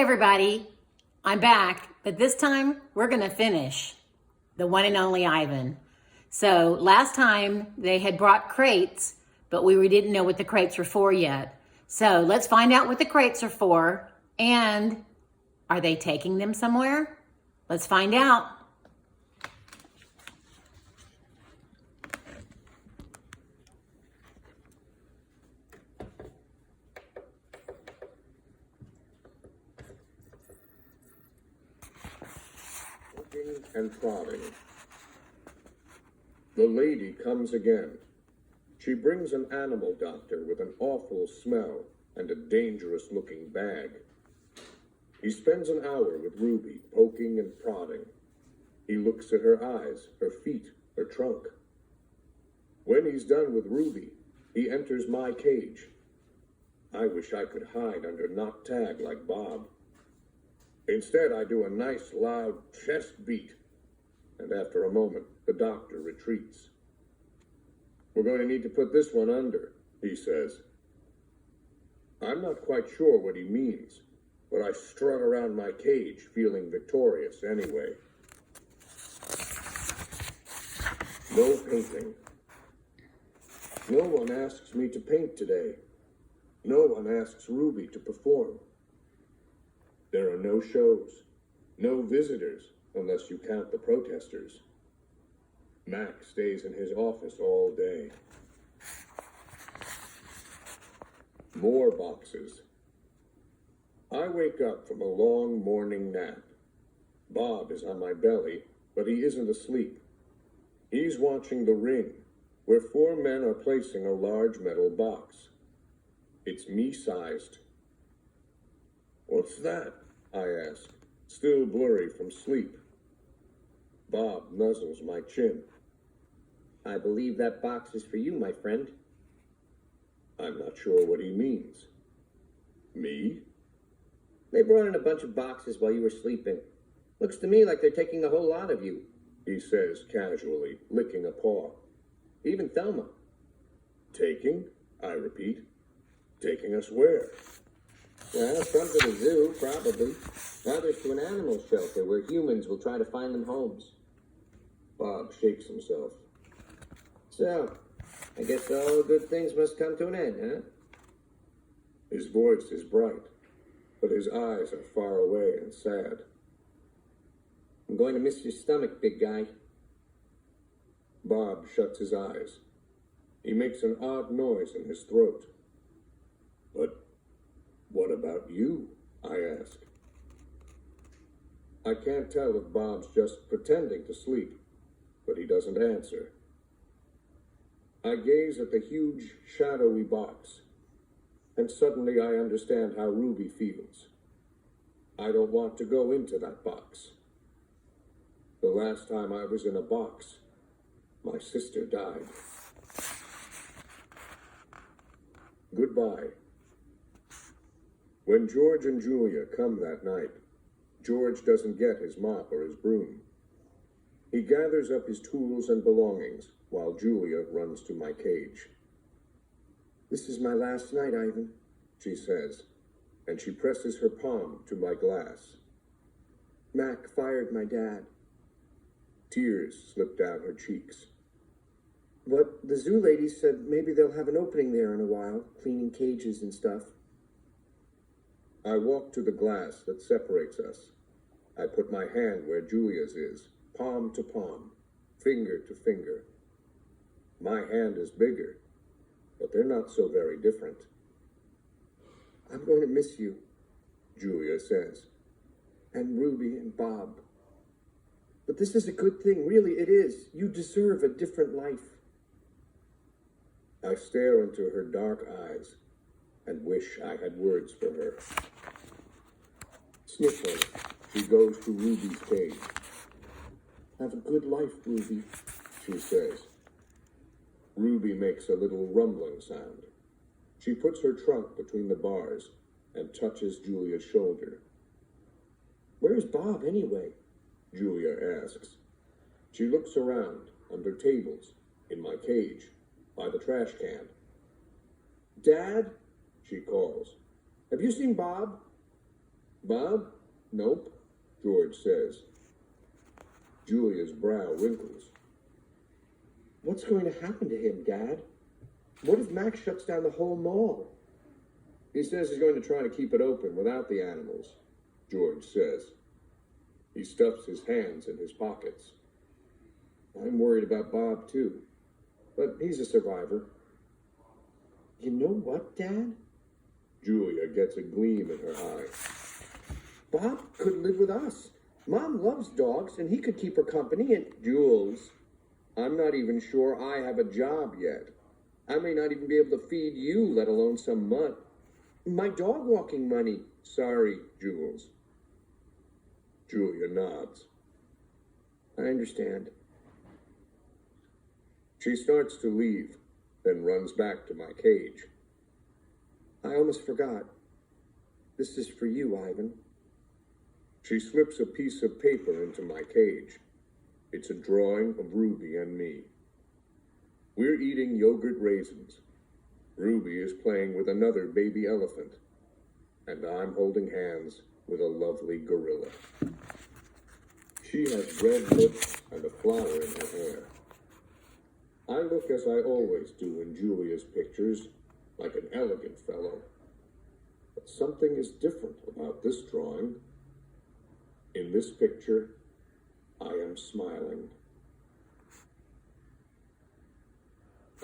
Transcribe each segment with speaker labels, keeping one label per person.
Speaker 1: everybody, I'm back, but this time we're gonna finish the one and only Ivan. So last time they had brought crates, but we didn't know what the crates were for yet. So let's find out what the crates are for, and are they taking them somewhere? Let's find out.
Speaker 2: And prodding. The lady comes again. She brings an animal doctor with an awful smell and a dangerous-looking bag. He spends an hour with Ruby, poking and prodding. He looks at her eyes, her feet, her trunk. When he's done with Ruby, he enters my cage. I wish I could hide under knock tag like Bob. Instead, I do a nice, loud chest beat. And after a moment, the doctor retreats. We're going to need to put this one under, he says. I'm not quite sure what he means, but I strut around my cage feeling victorious anyway. No painting. No one asks me to paint today. No one asks Ruby to perform. There are no shows, no visitors, unless you count the protesters. Mac stays in his office all day. More boxes. I wake up from a long morning nap. Bob is on my belly, but he isn't asleep. He's watching The Ring, where 4 men are placing a large metal box. It's me-sized. What's that? I ask, still blurry from sleep. Bob nuzzles my chin.
Speaker 3: I believe that box is for you, my friend.
Speaker 2: I'm not sure what he means. Me?
Speaker 3: They brought in a bunch of boxes while you were sleeping. Looks to me like they're taking a whole lot of you,
Speaker 2: he says casually, licking a paw.
Speaker 3: Even Thelma.
Speaker 2: Taking? I repeat. Taking us where?
Speaker 3: Well, some to the zoo, probably. Others to an animal shelter where humans will try to find them homes.
Speaker 2: Bob shakes himself.
Speaker 3: So, I guess all good things must come to an end, huh?
Speaker 2: His voice is bright, but his eyes are far away and sad.
Speaker 3: I'm going to miss your stomach, big guy.
Speaker 2: Bob shuts his eyes. He makes an odd noise in his throat. But what about you? I ask. I can't tell if Bob's just pretending to sleep, but he doesn't answer. I gaze at the huge, shadowy box, and suddenly I understand how Ruby feels. I don't want to go into that box. The last time I was in a box, my sister died. Goodbye. When George and Julia come that night, George doesn't get his mop or his broom. He gathers up his tools and belongings while Julia runs to my cage.
Speaker 3: This is my last night, Ivan,
Speaker 2: she says, and she presses her palm to my glass.
Speaker 3: Mac fired my dad.
Speaker 2: Tears slip down her cheeks.
Speaker 3: But the zoo lady said maybe they'll have an opening there in a while, cleaning cages and stuff.
Speaker 2: I walk to the glass that separates us. I put my hand where Julia's is, palm to palm, finger to finger. My hand is bigger, but they're not so very different.
Speaker 3: I'm going to miss you,
Speaker 2: Julia says.
Speaker 3: And Ruby and Bob. But this is a good thing, really it is. You deserve a different life.
Speaker 2: I stare into her dark eyes and wish I had words for her. Sniffling, she goes to Ruby's cage.
Speaker 3: Have a good life, Ruby,
Speaker 2: she says. Ruby makes a little rumbling sound. She puts her trunk between the bars and touches Julia's shoulder.
Speaker 3: Where's Bob, anyway?
Speaker 2: Julia asks. She looks around, under tables, in my cage, by the trash can.
Speaker 3: Dad?
Speaker 2: She calls.
Speaker 3: Have you seen Bob?
Speaker 2: Bob? Nope, George says. Julia's brow wrinkles.
Speaker 3: What's going to happen to him, Dad? What if Max shuts down the whole mall?
Speaker 2: He says he's going to try to keep it open without the animals, George says. He stuffs his hands in his pockets. I'm worried about Bob, too. But he's a survivor.
Speaker 3: You know what, Dad?
Speaker 2: Julia gets a gleam in her eye.
Speaker 3: Bob could live with us. Mom loves dogs, and he could keep her company, and...
Speaker 2: Jules, I'm not even sure I have a job yet. I may not even be able to feed you, let alone some mutt.
Speaker 3: My dog walking money.
Speaker 2: Sorry, Jules. Julia nods.
Speaker 3: I understand.
Speaker 2: She starts to leave, then runs back to my cage.
Speaker 3: I almost forgot. This is for you, Ivan.
Speaker 2: She slips a piece of paper into my cage. It's a drawing of Ruby and me. We're eating yogurt raisins. Ruby is playing with another baby elephant. And I'm holding hands with a lovely gorilla. She has red lips and a flower in her hair. I look as I always do in Julia's pictures, like an elegant fellow. But something is different about this drawing. In this picture, I am smiling.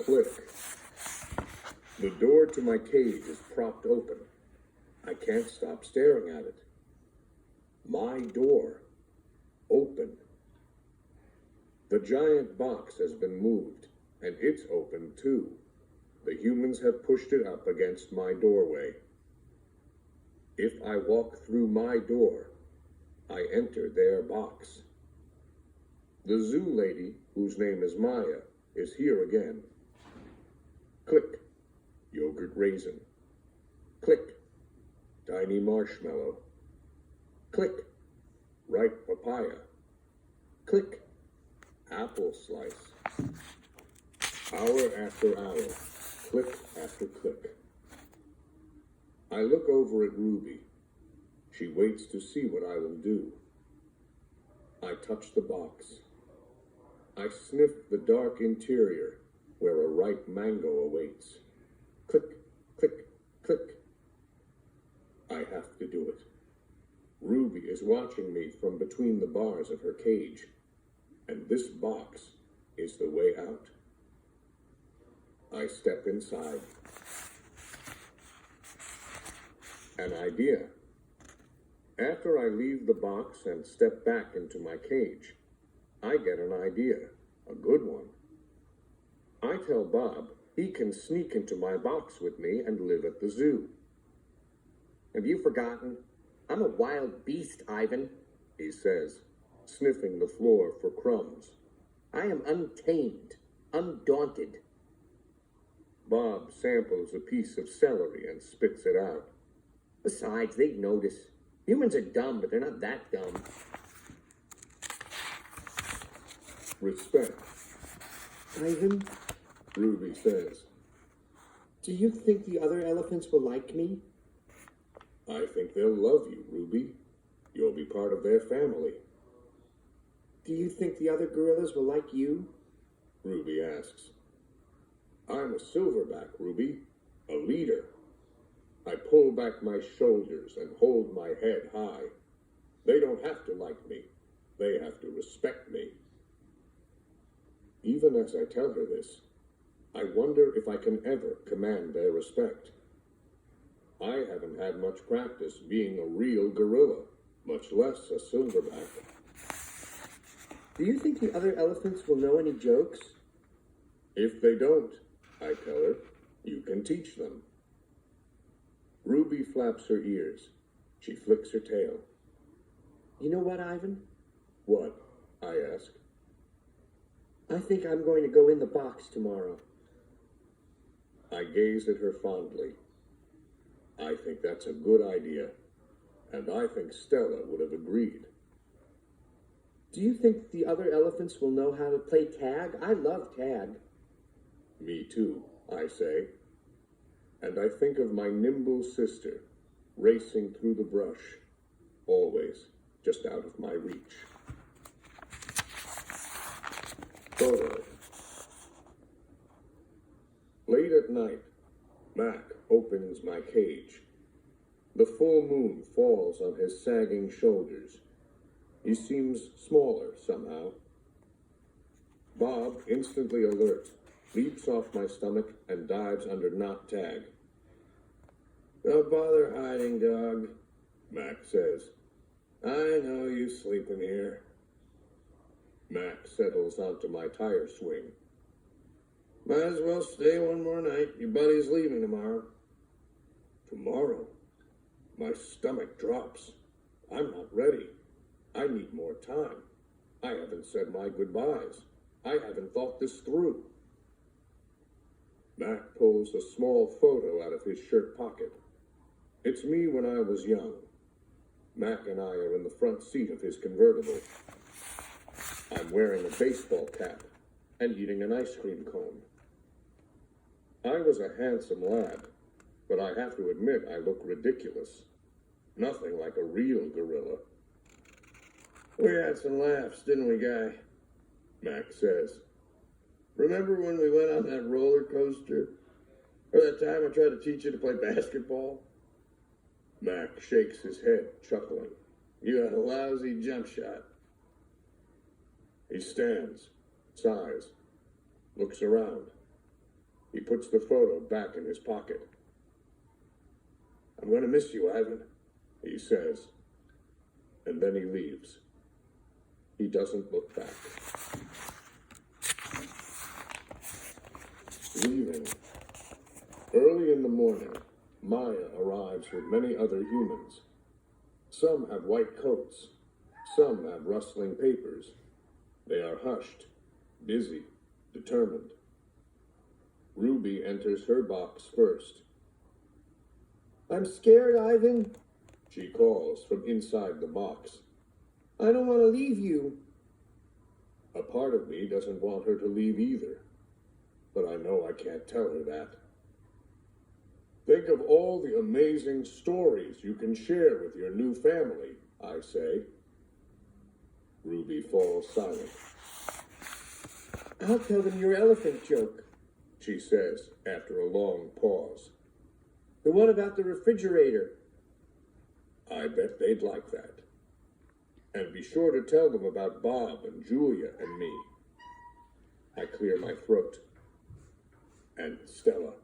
Speaker 2: Click. The door to my cage is propped open. I can't stop staring at it. My door. Open. The giant box has been moved, and it's open too. The humans have pushed it up against my doorway. If I walk through my door, I enter their box. The zoo lady, whose name is Maya, is here again. Click. Yogurt raisin. Click. Tiny marshmallow. Click. Ripe papaya. Click. Apple slice. Hour after hour. Click after click. I look over at Ruby. She waits to see what I will do. I touch the box. I sniff the dark interior where a ripe mango awaits. Click, click, click. I have to do it. Ruby is watching me from between the bars of her cage, and this box is the way out. I step inside. An idea. After I leave the box and step back into my cage, I get an idea, a good one. I tell Bob he can sneak into my box with me and live at the zoo.
Speaker 3: Have you forgotten? I'm a wild beast, Ivan,
Speaker 2: he says, sniffing the floor for crumbs.
Speaker 3: I am untamed, undaunted.
Speaker 2: Bob samples a piece of celery and spits it out.
Speaker 3: Besides, they'd notice. Humans are dumb, but they're not that dumb.
Speaker 2: Respect,
Speaker 3: Ivan,
Speaker 2: Ruby says.
Speaker 3: do you think the other elephants will like me?
Speaker 2: I think they'll love you, Ruby. You'll be part of their family.
Speaker 3: Do you think the other gorillas will like you?
Speaker 2: Ruby asks. I'm a silverback, Ruby, a leader. I pull back my shoulders and hold my head high. They don't have to like me. They have to respect me. Even as I tell her this, I wonder if I can ever command their respect. I haven't had much practice being a real gorilla, much less a silverback.
Speaker 3: Do you think the other elephants will know any jokes?
Speaker 2: If they don't, I tell her, you can teach them. Ruby flaps her ears. She flicks her tail.
Speaker 3: You know what, Ivan?
Speaker 2: What? I ask.
Speaker 3: I think I'm going to go in the box tomorrow.
Speaker 2: I gaze at her fondly. I think that's a good idea, and I think Stella would have agreed.
Speaker 3: Do you think the other elephants will know how to play tag? I love tag.
Speaker 2: Me too, I say. And I think of my nimble sister racing through the brush, always just out of my reach. Photo. Late at night, Mac opens my cage. The full moon falls on his sagging shoulders. He seems smaller somehow. Bob, instantly alert, leaps off my stomach and dives under knot tag. "Don't bother hiding, dog," Mac says. "I know you sleep in here." Mac settles onto my tire swing. "Might as well stay one more night. Your buddy's leaving tomorrow." Tomorrow? My stomach drops. I'm not ready. I need more time. I haven't said my goodbyes. I haven't thought this through. Mac pulls a small photo out of his shirt pocket. It's me when I was young. Mac and I are in the front seat of his convertible. I'm wearing a baseball cap and eating an ice cream cone. I was a handsome lad, but I have to admit I look ridiculous. Nothing like a real gorilla. "We had some laughs, didn't we, Guy?" Mac says. "Remember when we went on that roller coaster? Or that time I tried to teach you to play basketball?" Mac shakes his head, chuckling. "You had a lousy jump shot." He stands, sighs, looks around. He puts the photo back in his pocket. "I'm going to miss you, Ivan," he says. And then he leaves. He doesn't look back. Leaving. Early in the morning, Maya arrives with many other humans. Some have white coats. Some have rustling papers. They are hushed, busy, determined. Ruby enters her box first. "I'm scared, Ivan," she calls from inside the box. "I don't want to leave you." A part of me doesn't want her to leave either, but I know I can't tell her that. "Think of all the amazing stories you can share with your new family," I say. Ruby falls silent. "I'll tell them your elephant joke," she says after a long pause. "The one about the refrigerator." I bet they'd like that. And be sure to tell them about Bob and Julia and me. I clear my throat. And Stella.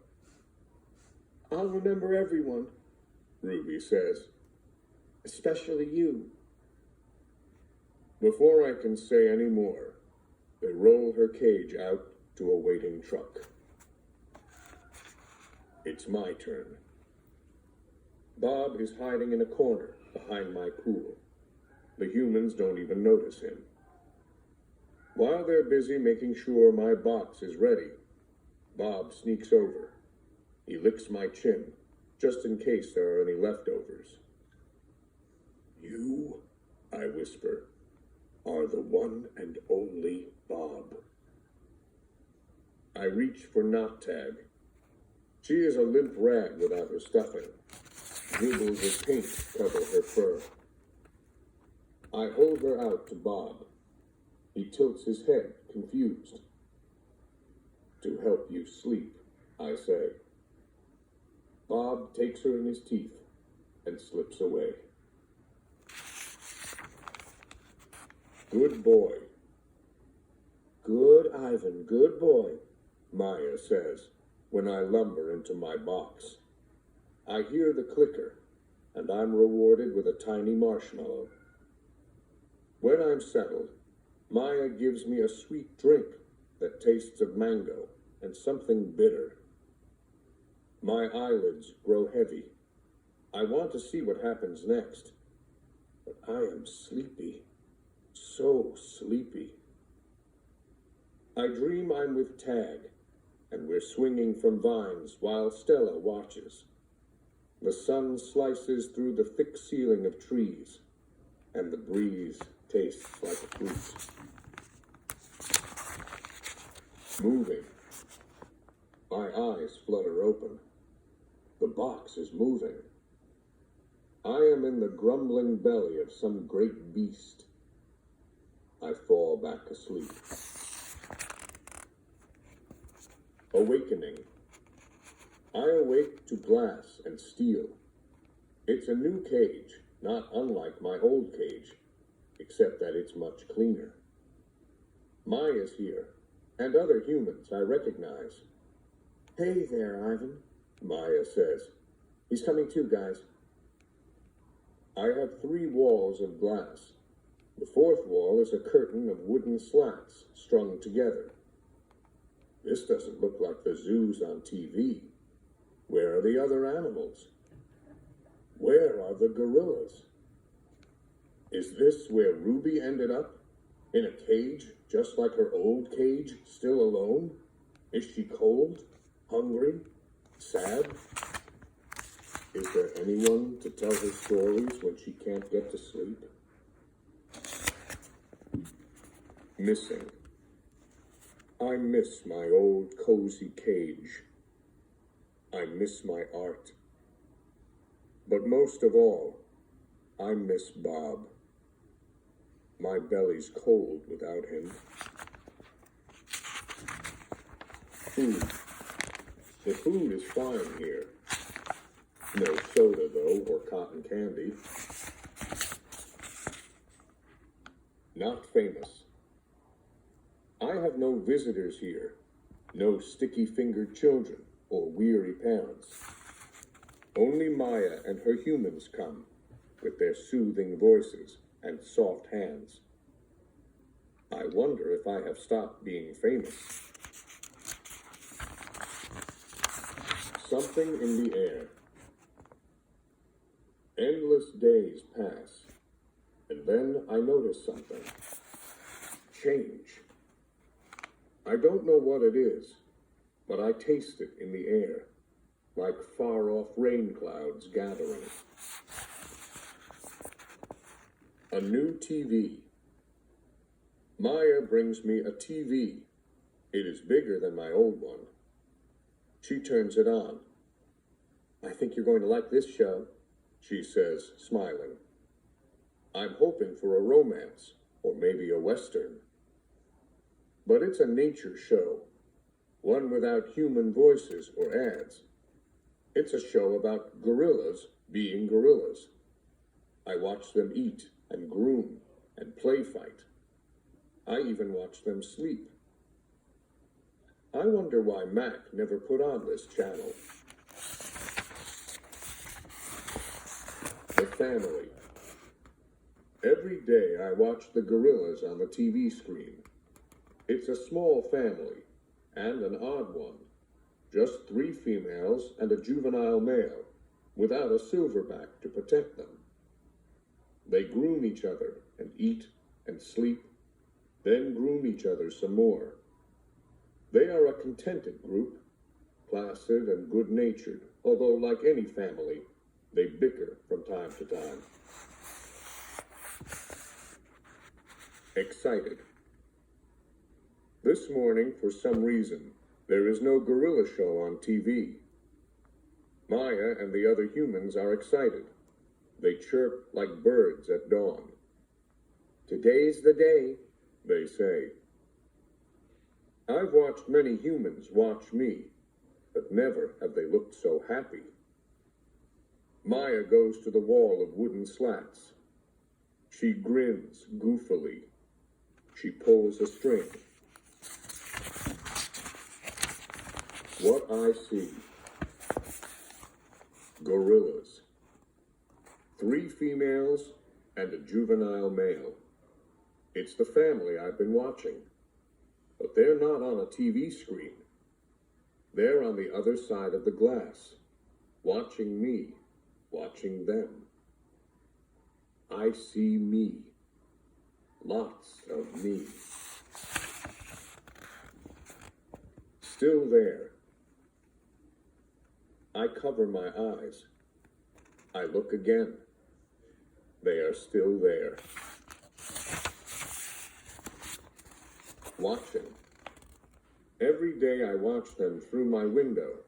Speaker 2: "I'll remember everyone," Ruby says. "Especially you." Before I can say any more, they roll her cage out to a waiting truck. It's my turn. Bob is hiding in a corner behind my pool. The humans don't even notice him. While they're busy making sure my box is ready, Bob sneaks over. He licks my chin, just in case there are any leftovers. "You," I whisper, "are the one and only Bob." I reach for Knot Tag. She is a limp rag without her stuffing. Dribbles of paint cover her fur. I hold her out to Bob. He tilts his head, confused. "To help you sleep," I say. Bob takes her in his teeth and slips away. "Good boy." "Good, Ivan, good boy," Maya says when I lumber into my box. I hear the clicker, and I'm rewarded with a tiny marshmallow. When I'm settled, Maya gives me a sweet drink that tastes of mango and something bitter. My eyelids grow heavy. I want to see what happens next, but I am sleepy, so sleepy. I dream I'm with Tag, and we're swinging from vines while Stella watches. The sun slices through the thick ceiling of trees, and the breeze tastes like fruit. Moving. My eyes flutter open. The box is moving. I am in the grumbling belly of some great beast. I fall back asleep. Awakening. I awake to glass and steel. It's a new cage, not unlike my old cage, except that it's much cleaner. Maya's here, and other humans I recognize.
Speaker 3: Hey there, Ivan.
Speaker 2: Maya says.
Speaker 3: He's coming too, guys.
Speaker 2: I have 3 walls of glass. The 4th wall is a curtain of wooden slats strung together. This doesn't look like the zoos on TV. Where are the other animals? Where are the gorillas? Is this where Ruby ended up? In a cage, just like her old cage, still alone? Is she cold? Hungry? Sad? Is there anyone to tell her stories when she can't get to sleep? Missing. I miss my old cozy cage. I miss my art. But most of all, I miss Bob. My belly's cold without him. Food. The food is fine here. No soda, though, or cotton candy. Not famous. I have no visitors here. No sticky-fingered children or weary parents. Only Maya and her humans come, with their soothing voices and soft hands. I wonder if I have stopped being famous. Something in the air. Endless days pass, and then I notice something. Change. I don't know what it is, but I taste it in the air, like far-off rain clouds gathering. A new TV. Maya brings me a TV. It is bigger than my old one. She turns it on.
Speaker 3: I think you're going to like this show,
Speaker 2: she says, smiling. I'm hoping for a romance, or maybe a western. But it's a nature show, one without human voices or ads. It's a show about gorillas being gorillas. I watch them eat and groom and play fight. I even watch them sleep. I wonder why Mac never put on this channel. The family. Every day I watch the gorillas on the TV screen. It's a small family, and an odd one. Just 3 females and a juvenile male, without a silverback to protect them. They groom each other and eat and sleep, then groom each other some more. They are a contented group, placid and good-natured, although like any family, they bicker from time to time. Excited. This morning, for some reason, there is no gorilla show on TV. Maya and the other humans are excited. They chirp like birds at dawn.
Speaker 3: Today's the day,
Speaker 2: they say. I've watched many humans watch me, but never have they looked so happy. Maya goes to the wall of wooden slats. She grins goofily. She pulls a string. What I see. Gorillas. 3 females and a juvenile male. It's the family I've been watching. But they're not on a TV screen. They're on the other side of the glass, watching me, watching them. I see me. Lots of me. Still there. I cover my eyes. I look again. They are still there. Watching. Every day I watch them through my window,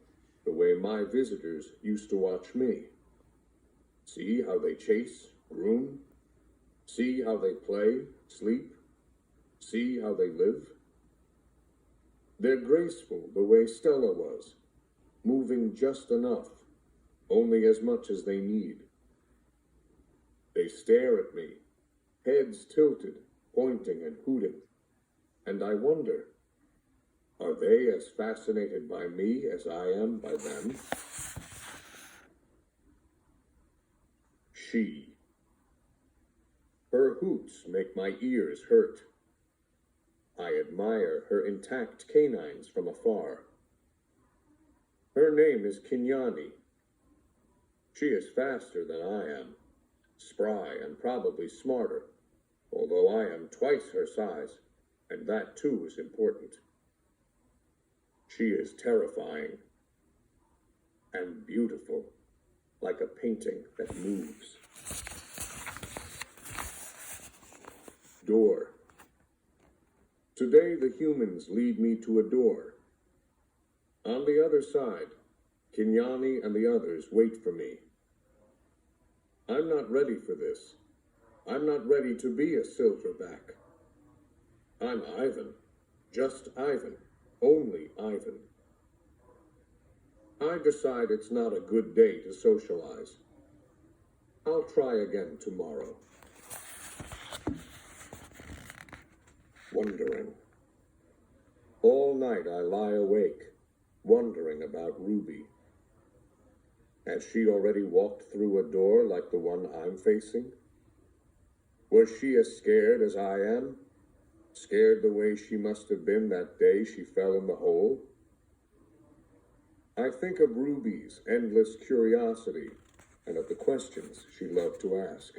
Speaker 2: the way my visitors used to watch me. See how they chase, groom. See how they play, sleep. See how they live. They're graceful the way Stella was, moving just enough, only as much as they need. They stare at me, heads tilted, pointing and hooting, and I wonder, are they as fascinated by me as I am by them? She. Her hoots make my ears hurt. I admire her intact canines from afar. Her name is Kinyani. She is faster than I am, spry and probably smarter, although I am twice her size, and that too is important. She is terrifying and beautiful, like a painting that moves. Door. Today the humans lead me to a door. On the other side, Kinyani and the others wait for me. I'm not ready for this. I'm not ready to be a silverback. I'm Ivan. Just Ivan. Only Ivan. I decide it's not a good day to socialize. I'll try again tomorrow. Wondering. All night I lie awake, wondering about Ruby. Has she already walked through a door like the one I'm facing? Was she as scared as I am? Scared the way she must have been that day she fell in the hole? I think of Ruby's endless curiosity and of the questions she loved to ask.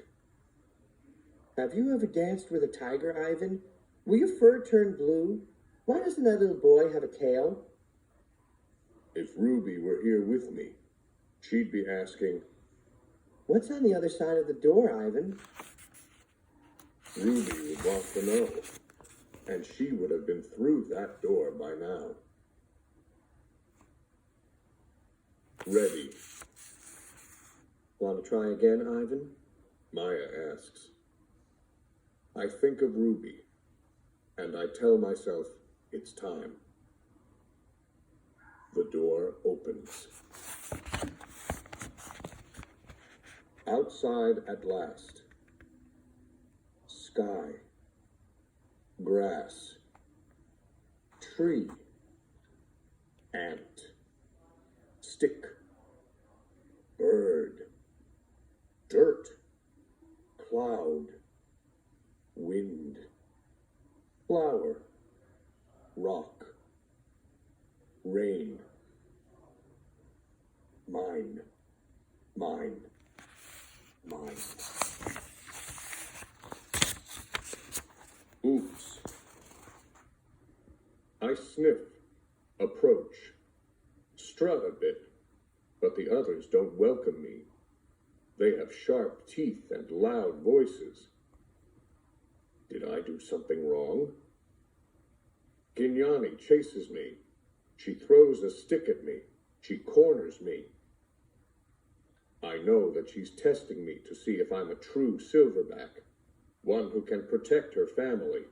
Speaker 3: Have you ever danced with a tiger, Ivan? Will your fur turn blue? Why doesn't that little boy have a tail?
Speaker 2: If Ruby were here with me, she'd be asking,
Speaker 3: What's on the other side of the door, Ivan?
Speaker 2: Ruby would want to know, and she would have been through that door by now. Ready.
Speaker 3: Want to try again, Ivan?
Speaker 2: Maya asks. I think of Ruby, and I tell myself it's time. The door opens. Outside at last. Sky. Grass. Tree. Ant. Stick. Bird. Dirt. Cloud. Wind. Flower. Rock. Rain. Mine. Mine. Mine. Oops. I sniff, approach, strut a bit, but the others don't welcome me. They have sharp teeth and loud voices. Did I do something wrong? Kinyani chases me. She throws a stick at me. She corners me. I know that she's testing me to see if I'm a true silverback, one who can protect her family.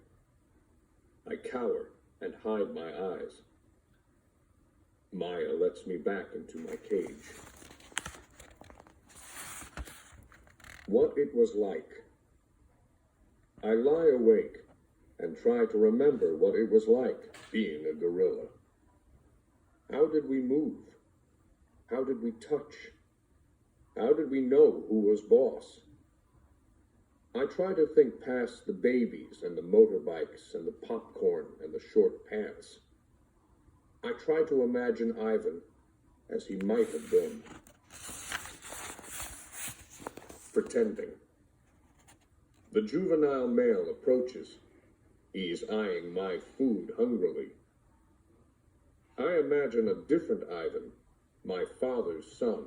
Speaker 2: I cower and hide my eyes. Maya lets me back into my cage. What it was like. I lie awake and try to remember what it was like being a gorilla. How did we move? How did we touch? How did we know who was boss? I try to think past the babies and the motorbikes and the popcorn and the short pants. I try to imagine Ivan as he might have been. Pretending. The juvenile male approaches. He's eyeing my food hungrily. I imagine a different Ivan, my father's son.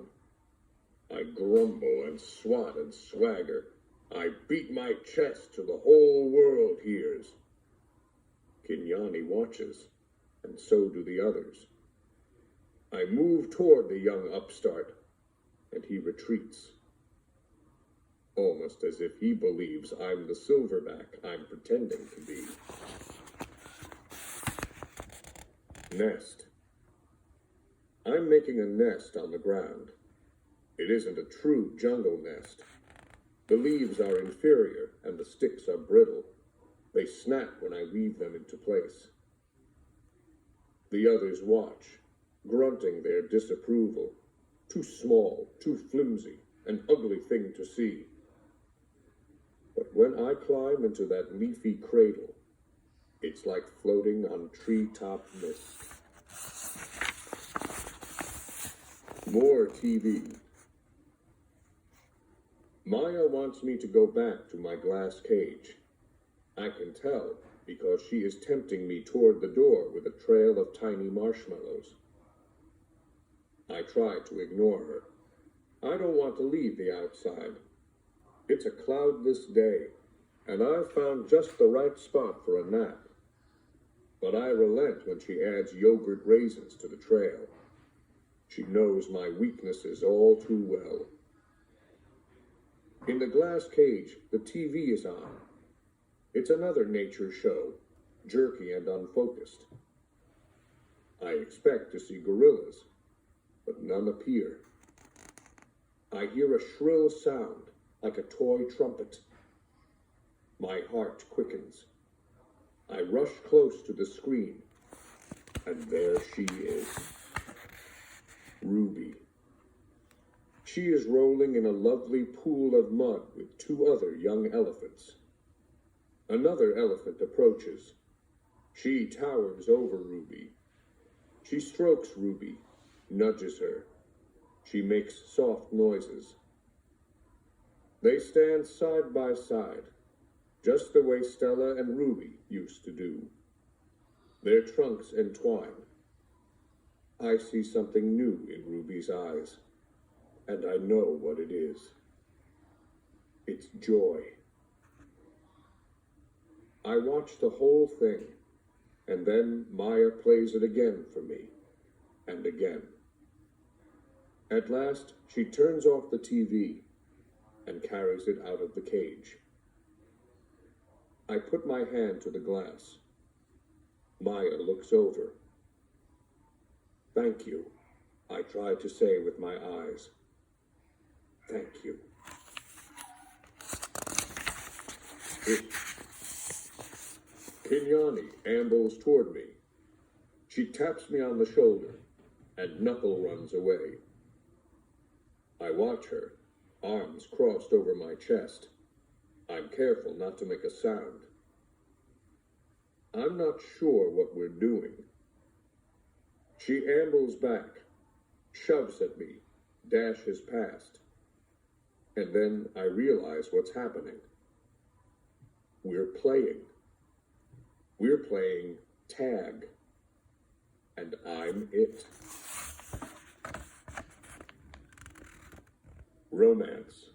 Speaker 2: I grumble and swat and swagger. I beat my chest till the whole world hears. Kinyani watches, and so do the others. I move toward the young upstart, and he retreats. almost as if he believes I'm the silverback I'm pretending to be. Nest. I'm making a nest on the ground. It isn't a true jungle nest. The leaves are inferior and the sticks are brittle. They snap when I weave them into place. The others watch, grunting their disapproval. Too small, too flimsy, an ugly thing to see. But when I climb into that leafy cradle, it's like floating on treetop mist. More TV. Maya wants me to go back to my glass cage. I can tell because she is tempting me toward the door with a trail of tiny marshmallows. I try to ignore her. I don't want to leave the outside. It's a cloudless day, and I've found just the right spot for a nap. But I relent when she adds yogurt raisins to the trail. She knows my weaknesses all too well. In the glass cage, the TV is on. It's another nature show, jerky and unfocused. I expect to see gorillas, but none appear. I hear a shrill sound, like a toy trumpet. My heart quickens. I rush close to the screen, and there she is. Ruby. She is rolling in a lovely pool of mud with two other young elephants. Another elephant approaches. She towers over Ruby. She strokes Ruby, nudges her. She makes soft noises. They stand side by side, just the way Stella and Ruby used to do. Their trunks entwine. I see something new in Ruby's eyes, and I know what it is. It's joy. I watch the whole thing, and then Maya plays it again for me, and again. At last, she turns off the TV and carries it out of the cage. I put my hand to the glass. Maya looks over. Thank you, I try to say with my eyes. Thank you. Kenyani ambles toward me. She taps me on the shoulder, and Knuckle runs away. I watch her, arms crossed over my chest. I'm careful not to make a sound. I'm not sure what we're doing. She ambles back, shoves at me, dashes past. And then I realize what's happening. We're playing. We're playing tag. And I'm it. Romance.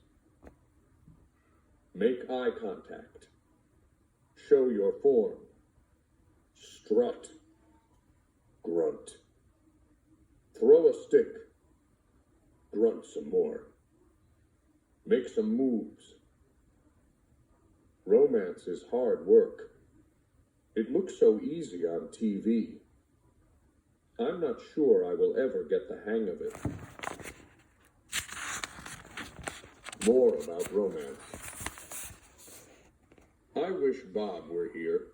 Speaker 2: Make eye contact. Show your form. Strut. Grunt. Throw a stick. Grunt some more. Make some moves. Romance is hard work. It looks so easy on TV. I'm not sure I will ever get the hang of it. More about romance. I wish Bob were here.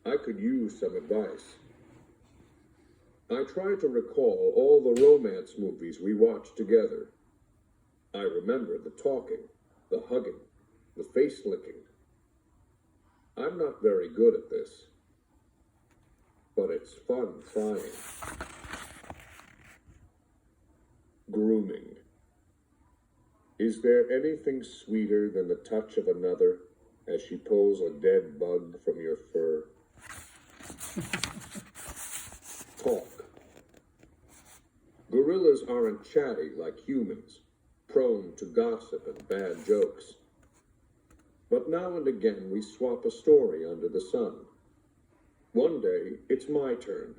Speaker 2: I could use some advice. I try to recall all the romance movies we watched together. I remember the talking, the hugging, the face licking. I'm not very good at this, but it's fun trying. Grooming. Is there anything sweeter than the touch of another as she pulls a dead bug from your fur? Talk. Gorillas aren't chatty like humans, prone to gossip and bad jokes. But now and again we swap a story under the sun. One day, it's my turn.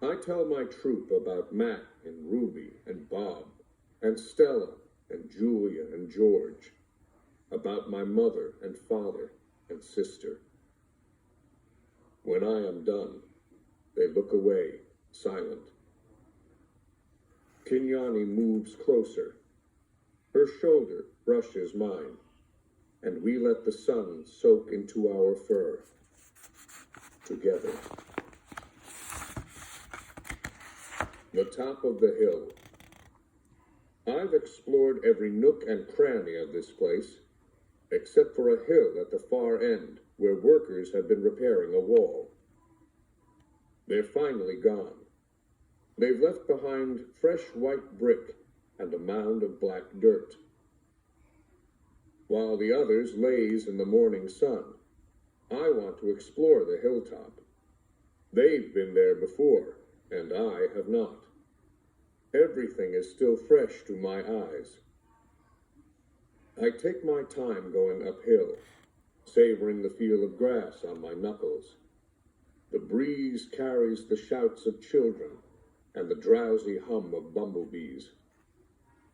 Speaker 2: I tell my troop about Matt and Ruby and Bob and Stella and Julia and George, about my mother and father and sister. When I am done, they look away, silent. Kinyani moves closer. Her shoulder brushes mine, and we let the sun soak into our fur. Together. The top of the hill. I've explored every nook and cranny of this place, except for a hill at the far end where workers have been repairing a wall. They're finally gone. They've left behind fresh white brick and a mound of black dirt. While the others laze in the morning sun, I want to explore the hilltop. They've been there before, and I have not. Everything is still fresh to my eyes. I take my time going uphill, savoring the feel of grass on my knuckles. The breeze carries the shouts of children and the drowsy hum of bumblebees.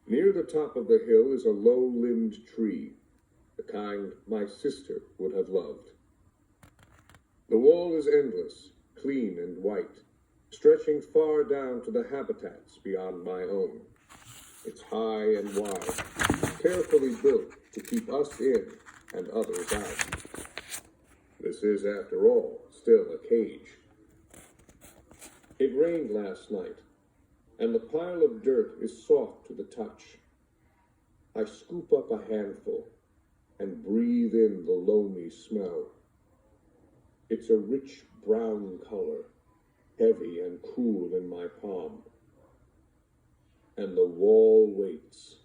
Speaker 2: Near the top of the hill is a low-limbed tree, the kind my sister would have loved. The wall is endless, clean and white, stretching far down to the habitats beyond my own. It's high and wide, carefully built to keep us in and others out. This is, after all, still a cage. It rained last night, and the pile of dirt is soft to the touch. I scoop up a handful and breathe in the loamy smell. It's a rich brown color, heavy and cool in my palm. And the wall waits,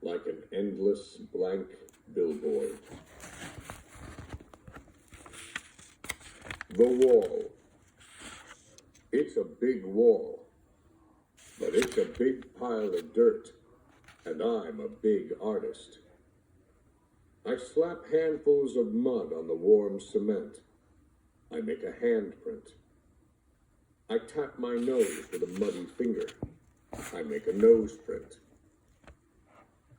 Speaker 2: like an endless blank billboard. The wall. It's a big wall, but it's a big pile of dirt, and I'm a big artist. I slap handfuls of mud on the warm cement. I make a handprint. I tap my nose with a muddy finger. I make a nose print.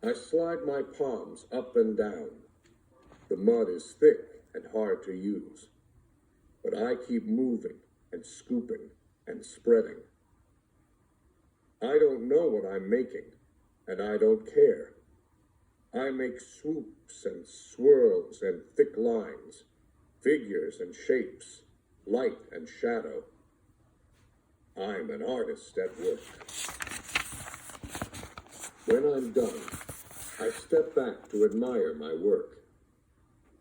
Speaker 2: I slide my palms up and down. The mud is thick and hard to use, but I keep moving and scooping and spreading. I don't know what I'm making, and I don't care. I make swoops and swirls and thick lines, figures and shapes, light and shadow. I'm an artist at work. When I'm done, I step back to admire my work.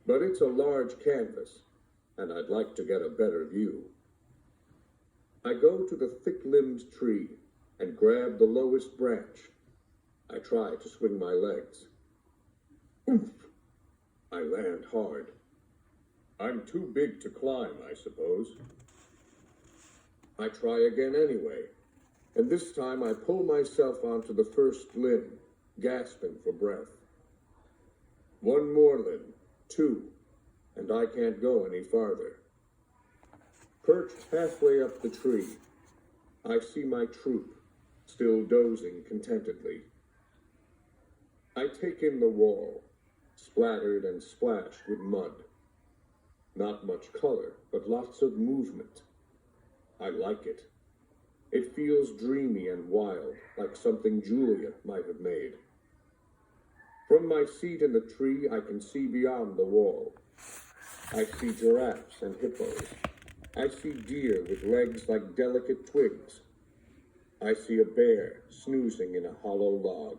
Speaker 2: But it's a large canvas, and I'd like to get a better view. I go to the thick-limbed tree and grab the lowest branch. I try to swing my legs. Oof! I land hard. I'm too big to climb, I suppose. I try again anyway, and this time I pull myself onto the first limb, gasping for breath. One more limb, two, and I can't go any farther. Perched halfway up the tree, I see my troop, still dozing contentedly. I take in the wall, splattered and splashed with mud. Not much color, but lots of movement. I like it. It feels dreamy and wild, like something Julia might have made. From my seat in the tree, I can see beyond the wall. I see giraffes and hippos. I see deer with legs like delicate twigs. I see a bear snoozing in a hollow log.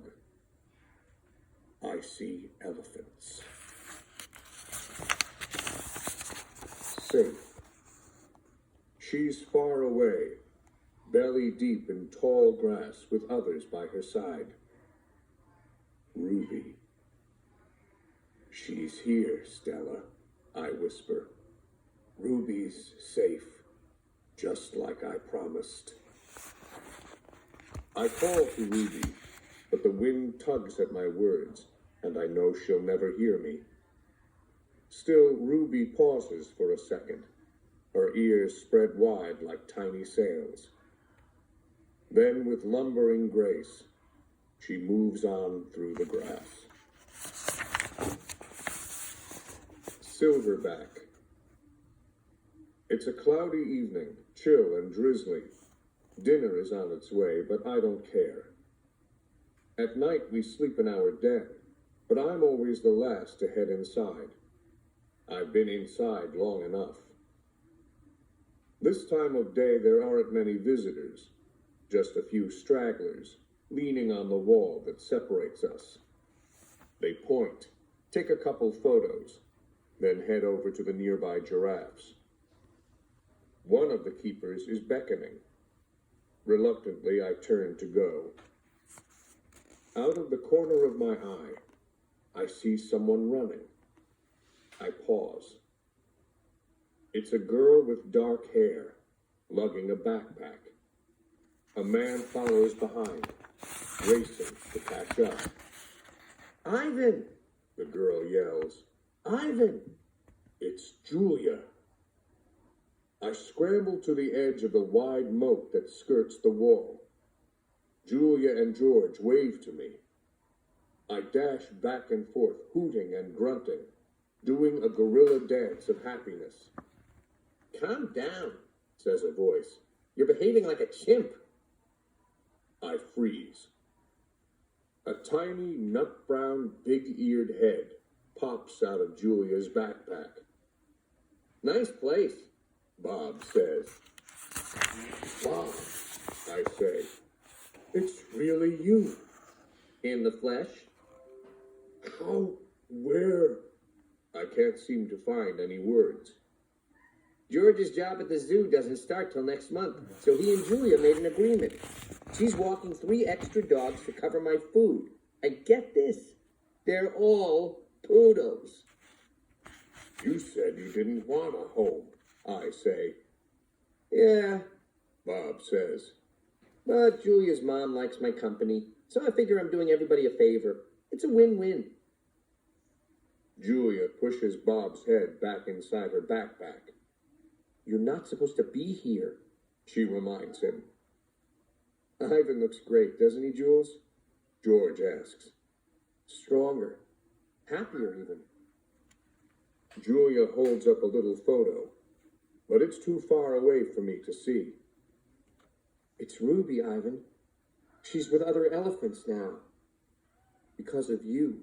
Speaker 2: I see elephants. Safe. She's far away, belly deep in tall grass with others by her side. Ruby. She's here, Stella, I whisper. Ruby's safe, just like I promised. I call to Ruby, but the wind tugs at my words, and I know she'll never hear me. Still, Ruby pauses for a second, her ears spread wide like tiny sails. Then, with lumbering grace, She moves on through the grass. Silverback. It's a cloudy evening, chill and drizzly. Dinner is on its way, but I don't care. At night we sleep in our den, but I'm always the last to head inside. I've been inside long enough. This time of day there aren't many visitors, just a few stragglers leaning on the wall that separates us. They point, take a couple photos, then head over to the nearby giraffes. One of the keepers is beckoning. Reluctantly, I turn to go. Out of the corner of my eye, I see someone running. I pause. It's a girl with dark hair, lugging a backpack. A man follows behind, racing to catch up.
Speaker 3: Ivan!
Speaker 2: The girl yells.
Speaker 3: Ivan!
Speaker 2: It's Julia. I scramble to the edge of the wide moat that skirts the wall. Julia and George wave to me. I dash back and forth, hooting and grunting, doing a gorilla dance of happiness.
Speaker 3: Calm down, says a voice. You're behaving like a chimp.
Speaker 2: I freeze. A tiny, nut-brown, big-eared head pops out of Julia's backpack.
Speaker 3: Nice place,
Speaker 2: Bob says. Bob, I say. It's really you.
Speaker 3: in the flesh.
Speaker 2: How? Where? I can't seem to find any words.
Speaker 3: George's job at the zoo doesn't start till next month, so he and Julia made an agreement. She's walking 3 extra dogs to cover my food. And get this, they're all poodles.
Speaker 2: You said you didn't want a home, I say.
Speaker 3: Yeah,
Speaker 2: Bob says.
Speaker 3: but Julia's mom likes my company, so I figure I'm doing everybody a favor. It's a win-win.
Speaker 2: Julia pushes Bob's head back inside her backpack.
Speaker 3: You're not supposed to be here.
Speaker 2: She reminds him.
Speaker 3: Ivan looks great, doesn't he, Jules?
Speaker 2: George asks.
Speaker 3: Stronger. Happier, even.
Speaker 2: Julia holds up a little photo, but it's too far away for me to see.
Speaker 3: It's Ruby, Ivan. She's with other elephants now. Because of you.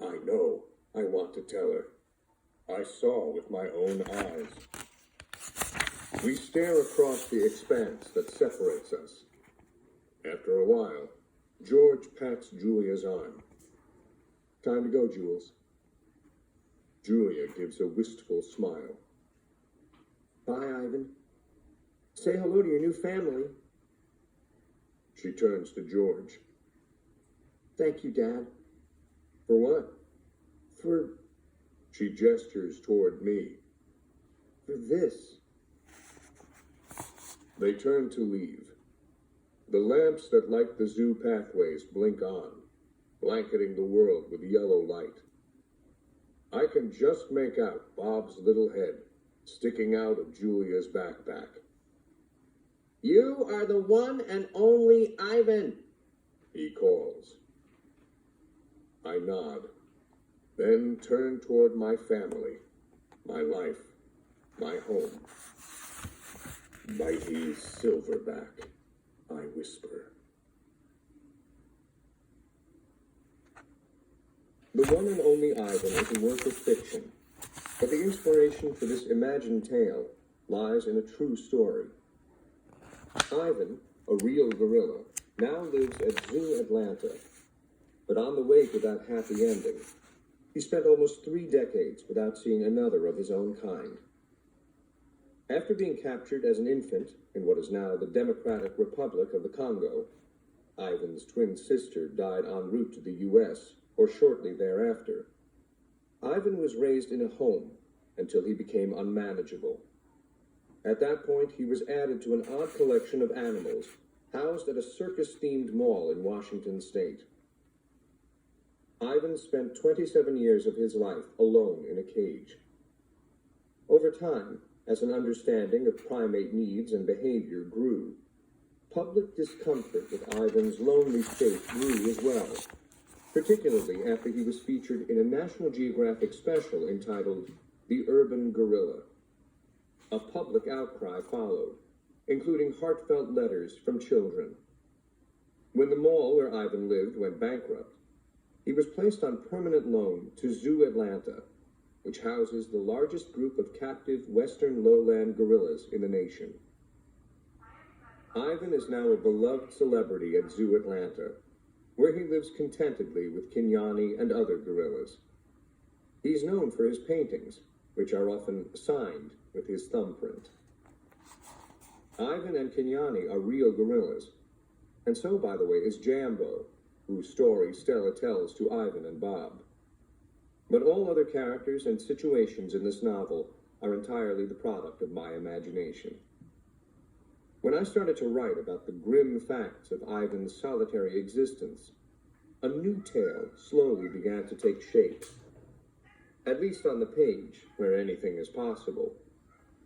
Speaker 2: I know. I want to tell her. I saw with my own eyes. We stare across the expanse that separates us. After a while, George pats Julia's arm. Time to go, Jules. Julia gives a wistful smile.
Speaker 3: Bye, Ivan. Say hello to your new family.
Speaker 2: She turns to George.
Speaker 3: Thank you, Dad.
Speaker 2: For what?
Speaker 3: For
Speaker 2: She gestures toward me.
Speaker 3: this.
Speaker 2: They turn to leave. The lamps that light the zoo pathways blink on, blanketing the world with yellow light. I can just make out Bob's little head sticking out of Julia's backpack.
Speaker 3: You are the one and only Ivan.
Speaker 2: He calls. I nod, then turn toward my family, my life, my home. Mighty Silverback, I whisper. The One and Only Ivan is a work of fiction, but the inspiration for this imagined tale lies in a true story. Ivan, a real gorilla, now lives at Zoo Atlanta, but on the way to that happy ending, he spent almost 3 decades without seeing another of his own kind. After being captured as an infant in what is now the Democratic Republic of the Congo, Ivan's twin sister died en route to the U.S., or shortly thereafter. Ivan was raised in a home until he became unmanageable. At that point, he was added to an odd collection of animals housed at a circus-themed mall in Washington state. Ivan spent 27 years of his life alone in a cage. Over time, as an understanding of primate needs and behavior grew, Public discomfort with Ivan's lonely state grew as well, particularly after he was featured in a National Geographic special entitled The Urban Gorilla. A public outcry followed, including heartfelt letters from children. When the mall where Ivan lived went bankrupt, he was placed on permanent loan to Zoo Atlanta, which houses the largest group of captive western lowland gorillas in the nation. Ivan is now a beloved celebrity at Zoo Atlanta, where he lives contentedly with Kenyani and other gorillas. He's known for his paintings, which are often signed with his thumbprint. Ivan and Kenyani are real gorillas, and so, by the way, is Jambo, whose story Stella tells to Ivan and Bob. But all other characters and situations in this novel are entirely the product of my imagination. When I started to write about the grim facts of Ivan's solitary existence, a new tale slowly began to take shape. At least on the page, where anything is possible.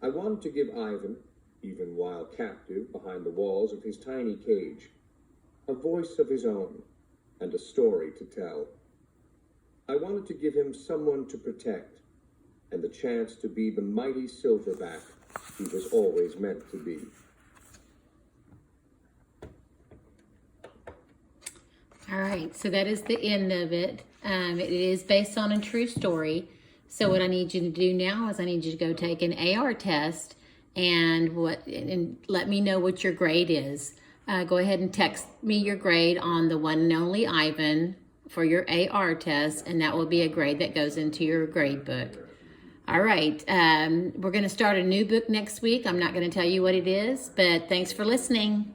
Speaker 2: I wanted to give Ivan, even while captive behind the walls of his tiny cage, a voice of his own and a story to tell. I wanted to give him someone to protect and the chance to be the mighty silverback he was always meant to be.
Speaker 1: All right, so that is the end of it. It is based on a true story. So what I need you to do now is I need you to go take an AR test and let me know what your grade is. Go ahead and text me your grade on the one and only Ivan for your AR test, and that will be a grade that goes into your grade book. All right, we're going to start a new book next week. I'm not going to tell you what it is, but thanks for listening.